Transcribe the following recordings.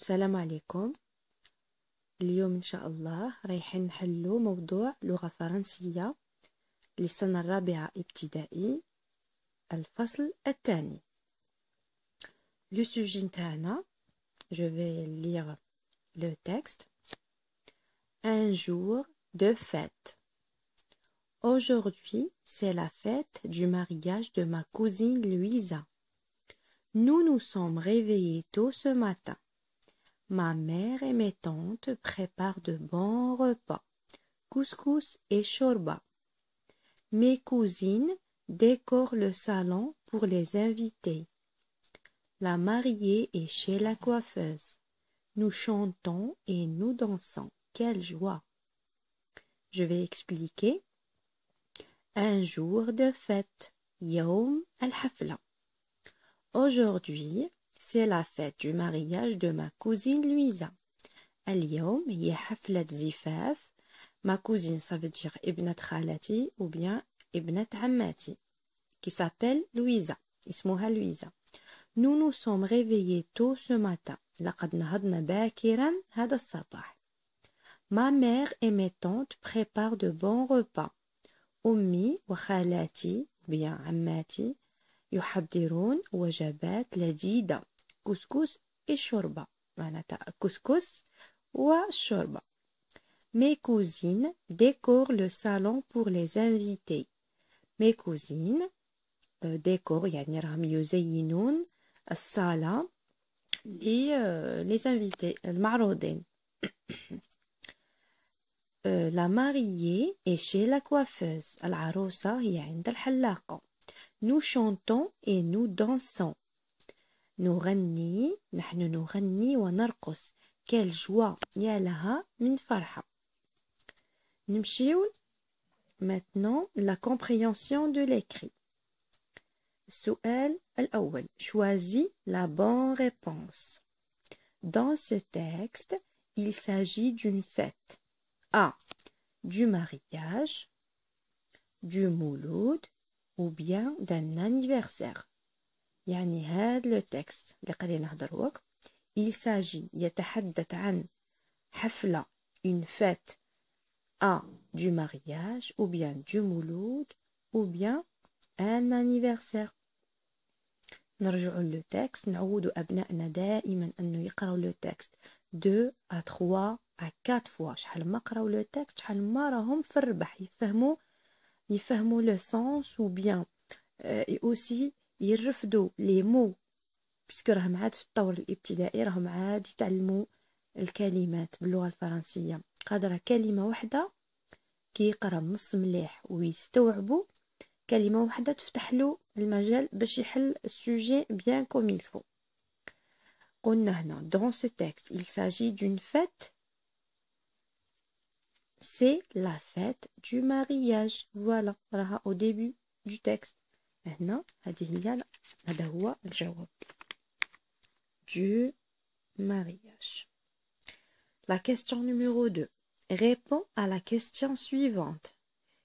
السلام عليكم. اليوم إن شاء الله رايحين نحلو موضوع لغة فرنسية للسنة الرابعة ابتدائي الفصل الثاني. لو سوجي نتاعنا je vais lire le texte. Un jour de fête. Aujourd'hui, c'est la fête du mariage de ma cousine Louisa. Nous nous sommes réveillés tôt ce matin. Ma mère et mes tantes préparent de bons repas, couscous et shorba. Mes cousines décorent le salon pour les invités. La mariée est chez la coiffeuse. Nous chantons et nous dansons. Quelle joie! Je vais expliquer. Un jour de fête, Yom al-Hafla. Aujourd'hui, c'est la fête du mariage de ma cousine Louisa. اليوم هي حفلة زفاف. Ma cousine, ça veut dire ابنة خالتي ou bien ابنة عماتي qui s'appelle Louisa. اسمها Louisa. Nous nous sommes réveillés tôt ce matin. لقد نهضنا باكرا هذا الصباح. Ma mère et mes tantes préparent de bons repas. أمي وخالاتي ou bien عماتي يحضرون وجبات لذيذة. كسكس الشوربة معناتها كسكس والشوربة. Mes cousines décorent le salon pour les invités. Mes cousines décorent يعني راهم يزينون الصالة les invités المعروضين. La mariée est chez la coiffeuse. العروسة هي عند الحلاقة. Nous chantons et nous dansons. نغني نحن نغني ونرقص. Quelle joie! يا لها من فرحة. نمشيو maintenant la compréhension de l'écrit. السؤال الأول. Choisis la bonne réponse. Dans ce texte, il s'agit d'une fête. A. Du mariage, du mouloud ou bien d'un anniversaire. يعني هذا le texte اللي قاعدين نهضروه il s'agit يتحدث عن حفلة une fête A du mariage ou bien du mouloud ou bien un anniversaire. نرجعوا لو تكست نعودوا أبنائنا دائما أنه يقرأوا لو تكست 2 à 3 à 4 fois. شحال ما قراو لو تكست شحال ما راهم في الربح يفهموا لو سونس ou bien aussi يرفدوا لي مو باسكو راهم عاد في الطور الابتدائي راهم عاد يتعلموا الكلمات باللغة الفرنسية. قادرة كلمة واحدة كي يقرا نص مليح ويستوعبوا كلمة واحدة تفتح له المجال باش يحل السوجي bien comme il faut. قلنا هنا dans ce texte il s'agit d'une fête. C'est la fête du mariage. Voilà راها au début du texte. هنا هذا هو الجواب du mariage. La question numéro 2. Réponds à la question suivante.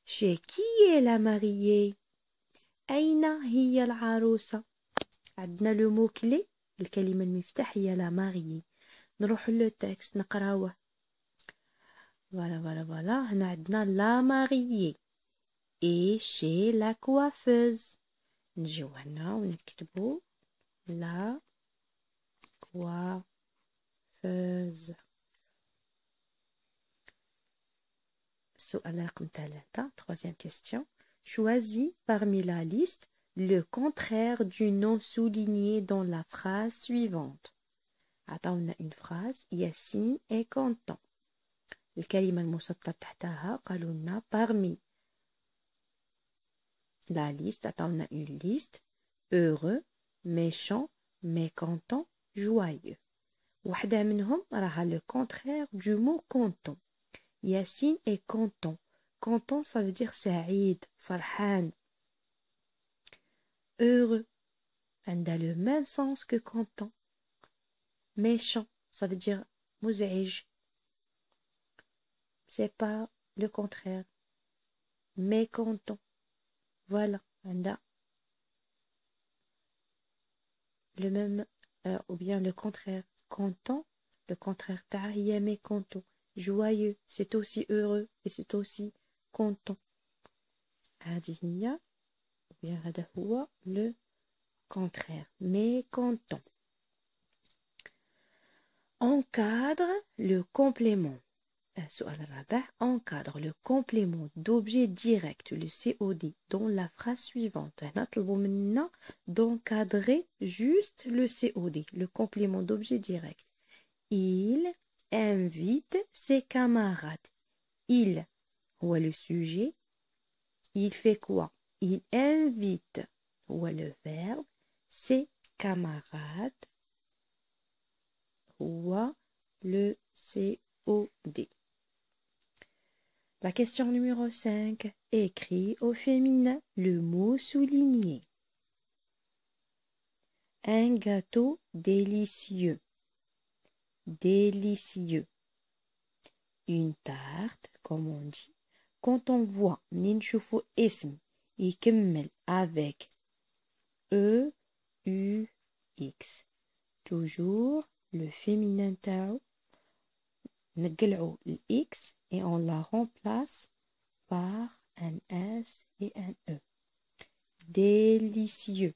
Chez qui est la mariée? أين هي العروسة؟ عندنا لو مو كلي الكلمة المفتاح هي la mariée. نروح لو تكست نقراوه. فوالا هنا عندنا la mariée et chez la coiffeuse. نجيو هنا ونكتبو la coiffeuse. السؤال رقم 3. Troisième question. Choisis parmi la liste le contraire du nom souligné dans la phrase suivante. عطاونا une phrase Yassine est content. الكلمة المسطر تحتها قالوا لنا parmi la liste عطاونا une liste heureux, méchant, mécontent, joyeux. واحدة منهم راها le contraire du mot content. Yassine est content. Content, ça veut dire سعيد, فرحان. Heureux, elle a le même sens que content. Méchant, ça veut dire مزعج. C'est pas le contraire. Mécontent. Voilà, elle a le même ou bien le contraire. Content, Le contraire تاع هي mécontent. Joyeux, c'est aussi heureux et c'est aussi content. هذه هي هذا هو le contraire, mécontent. Encadre le complément. السؤال الرابع. Encadre le complément d'objet direct, le COD, dans la phrase suivante. هنا طلبوا منا d'encadrer juste le COD, le complément d'objet direct. Il invite ses camarades. Il, هو le sujet. Il fait quoi? Il invite, هو le verbe. Ses camarades, هو le COD. La question numéro 5. Écris au féminin le mot souligné. Un gâteau délicieux. Délicieux. Une tarte, comme on dit. Quand on voit نشوفوا اسم يكمل avec E, U, X. Toujours le féminin تاعو نقلعوا ال X et on la remplace par un S et un E. Délicieux.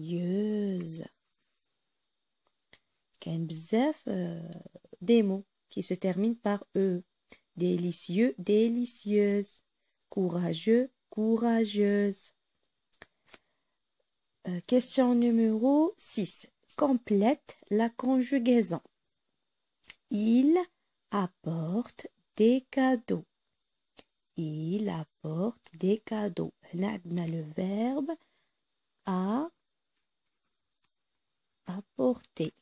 Délicieuse. كاين بزاف des mots qui se terminent par E. Délicieux, délicieuse. Courageux, courageuse. Question numéro 6. Complète la conjugaison. Il apporte des cadeaux. Il apporte des cadeaux. Là, on a le verbe apporter.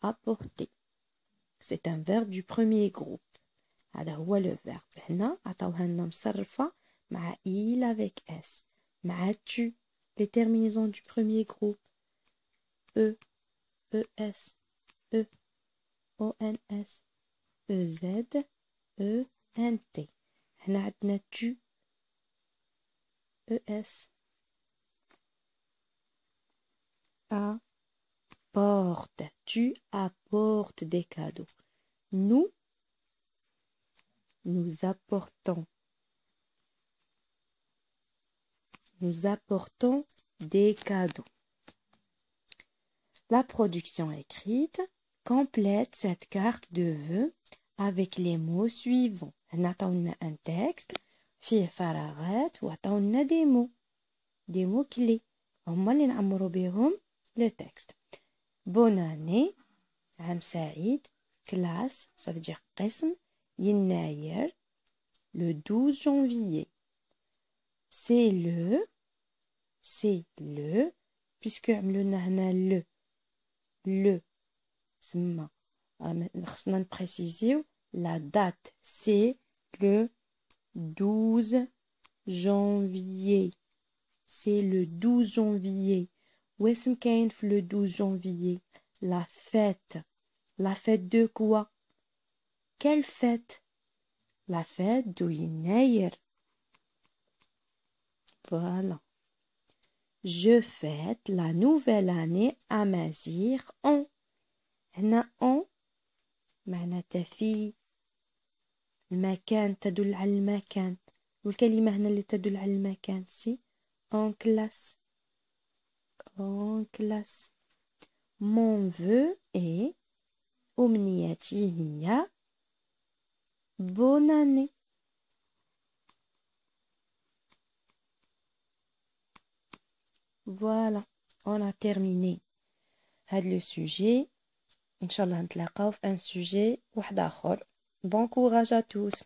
Apporter. C'est un verbe du premier groupe. هذا هو le verbe. هنا عطاوها لنا مصرفة مع il avec s. مع tu. Les terminaisons du premier groupe. E, ES, E, ONS, EZ, ENT. هنا عندنا tu, ES, apporte. Tu apportes des cadeaux. Nous apportons. Nous apportons des cadeaux. La production écrite complète cette carte de vœux avec les mots suivants. نعطونا un texte فيه فراغات وعطونا des mots. Des mots clés. هما اللي نعمروا بهم le texte. Bonne année. عام سعيد. Classe. Ça veut dire قسم. يناير. Le 12 janvier. C'est le, puisque عملونا هنا le سما خصنا نبريسيزيو la date, c'est le 12 janvier. C'est le 12 janvier. واسم كاين في le 12 janvier. La fête. La fête de quoi? Quelle fête? La fête de يناير. Voilà. Je fête la nouvelle année à Mazir en. هنا en معناتها في المكان تدل على المكان. والكلمة هنا اللي تدل على المكان سي en classe. En classe. Mon vœu est أمنيتي هي bonne année. Voilà, on a terminé هذا le sujet. إن شاء الله نتلاقاو في un sujet واحد آخر. Bon courage à tous.